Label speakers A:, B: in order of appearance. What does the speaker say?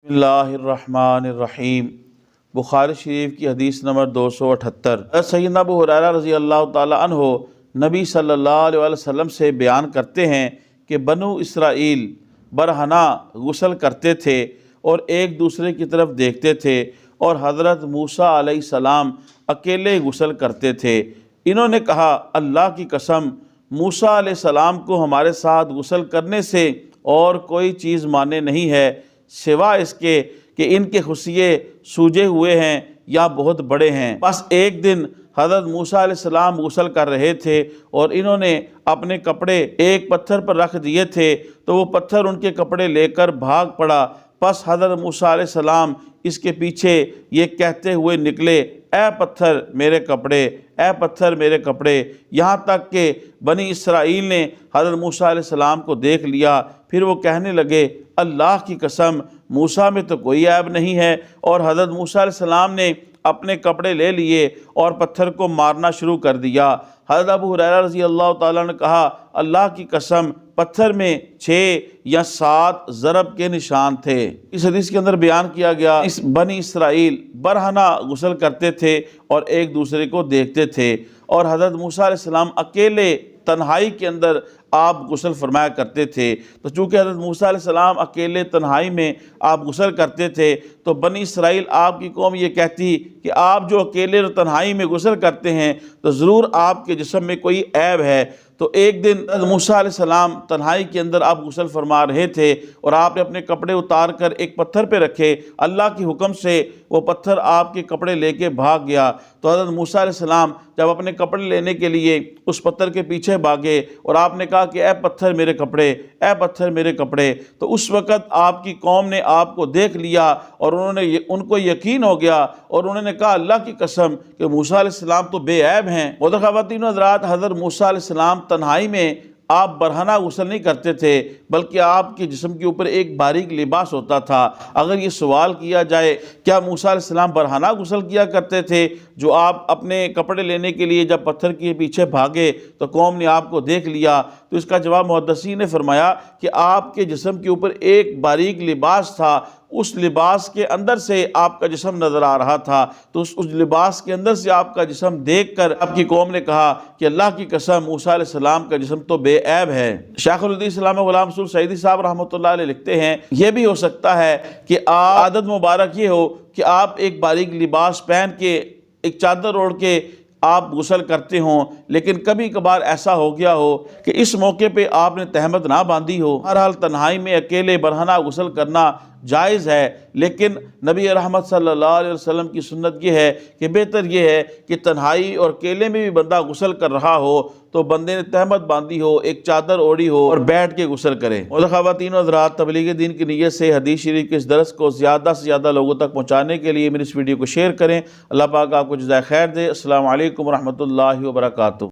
A: اللہ الرحمن الرحیم۔ بخاری شریف کی حدیث نمبر 278۔ سیدنا ابو ہریرہ رضی اللہ تعالیٰ عنہ نبی صلی اللہ علیہ وسلم سے بیان کرتے ہیں کہ بنو اسرائیل برہنہ غسل کرتے تھے اور ایک دوسرے کی طرف دیکھتے تھے، اور حضرت موسیٰ علیہ السلام اکیلے غسل کرتے تھے۔ انہوں نے کہا، اللہ کی قسم، موسیٰ علیہ السلام کو ہمارے ساتھ غسل کرنے سے اور کوئی چیز مانے نہیں ہے سوائے اس کے کہ ان کے خصیے سوجے ہوئے ہیں یا بہت بڑے ہیں۔ بس ایک دن حضرت موسیٰ علیہ السلام غسل کر رہے تھے اور انہوں نے اپنے کپڑے ایک پتھر پر رکھ دیے تھے، تو وہ پتھر ان کے کپڑے لے کر بھاگ پڑا۔ پس حضرت موسیٰ علیہ السلام اس کے پیچھے یہ کہتے ہوئے نکلے، اے پتھر میرے کپڑے، اے پتھر میرے کپڑے، یہاں تک کہ بنی اسرائیل نے حضرت موسیٰ علیہ السلام کو دیکھ لیا۔ پھر وہ کہنے لگے، اللہ کی قسم، موسیٰ میں تو کوئی عیب نہیں ہے۔ اور حضرت موسیٰ علیہ السلام نے اپنے کپڑے لے لیے اور پتھر کو مارنا شروع کر دیا۔ حضرت ابو ہریرہ رضی اللہ تعالیٰ نے کہا، اللہ کی قسم، پتھر میں 6 یا 7 ضرب کے نشان تھے۔ اس حدیث کے اندر بیان کیا گیا، اس بنی اسرائیل برہنہ غسل کرتے تھے اور ایک دوسرے کو دیکھتے تھے، اور حضرت موسیٰ علیہ السلام اکیلے تنہائی کے اندر آپ غسل فرمایا کرتے تھے۔ تو چونکہ حضرت موسیٰ علیہ السلام اکیلے تنہائی میں آپ غسل کرتے تھے، تو بنی اسرائیل آپ کی قوم یہ کہتی کہ آپ جو اکیلے اور تنہائی میں غسل کرتے ہیں تو ضرور آپ کے جسم میں کوئی عیب ہے۔ تو ایک دن حضرت موسیٰ علیہ السلام تنہائی کے اندر آپ غسل فرما رہے تھے اور آپ نے اپنے کپڑے اتار کر ایک پتھر پہ رکھے۔ اللہ کی حکم سے وہ پتھر آپ کے کپڑے لے کے بھاگ گیا۔ تو حضرت موسیٰ علیہ السلام جب اپنے کپڑے لینے کے لیے اس پتھر کے پیچھے بھاگے اور آپ نے کہا کہ اے پتھر میرے کپڑے، اے پتھر میرے کپڑے، تو اس وقت آپ کی قوم نے آپ کو دیکھ لیا اور ان کو یقین ہو گیا، اور انہوں نے کہا، اللہ کی قسم کہ موسیٰ علیہ السلام تو بے عیب ہیں۔ محترم خواتین و حضرات، حضرت موسیٰ علیہ السلام تنہائی میں آپ برہنہ غسل نہیں کرتے تھے، بلکہ آپ کے جسم کے اوپر ایک باریک لباس ہوتا تھا۔ اگر یہ سوال کیا جائے کیا موسیٰ علیہ السلام برہنہ غسل کیا کرتے تھے، جو آپ اپنے کپڑے لینے کے لیے جب پتھر کے پیچھے بھاگے تو قوم نے آپ کو دیکھ لیا، تو اس کا جواب محدثین نے فرمایا کہ آپ کے جسم کے اوپر ایک باریک لباس تھا، اس لباس کے اندر سے آپ کا جسم نظر آ رہا تھا، تو اس لباس کے اندر سے آپ کا جسم دیکھ کر آپ کی قوم نے کہا کہ اللہ کی قسم، موسیٰ علیہ السلام کا جسم تو بے عیب ہے۔ شیخ الحدیث علامہ غلام رسول سعیدی صاحب رحمۃ اللہ علیہ لکھتے ہیں، یہ بھی ہو سکتا ہے کہ عادت مبارک یہ ہو کہ آپ ایک باریک لباس پہن کے، ایک چادر اوڑھ کے آپ غسل کرتے ہوں، لیکن کبھی کبھار ایسا ہو گیا ہو کہ اس موقع پہ آپ نے تہمت نہ باندھی ہو۔ بہرحال تنہائی میں اکیلے برہنہ غسل کرنا جائز ہے، لیکن نبی رحمت صلی اللہ علیہ وسلم کی سنت یہ ہے کہ بہتر یہ ہے کہ تنہائی اور اکیلے میں بھی بندہ غسل کر رہا ہو تو بندے نے تہمت باندھی ہو، ایک چادر اوڑھی ہو اور بیٹھ کے غسل کرے۔ اور خواتین و حضرات، تبلیغ دین کی نیت سے حدیث شریف کے اس درس کو زیادہ سے زیادہ لوگوں تک پہنچانے کے لیے میری اس ویڈیو کو شیئر کریں۔ اللہ پاک آپ کو جزائے خیر دے۔ السلام علیکم ورحمۃ اللہ وبرکاتہ۔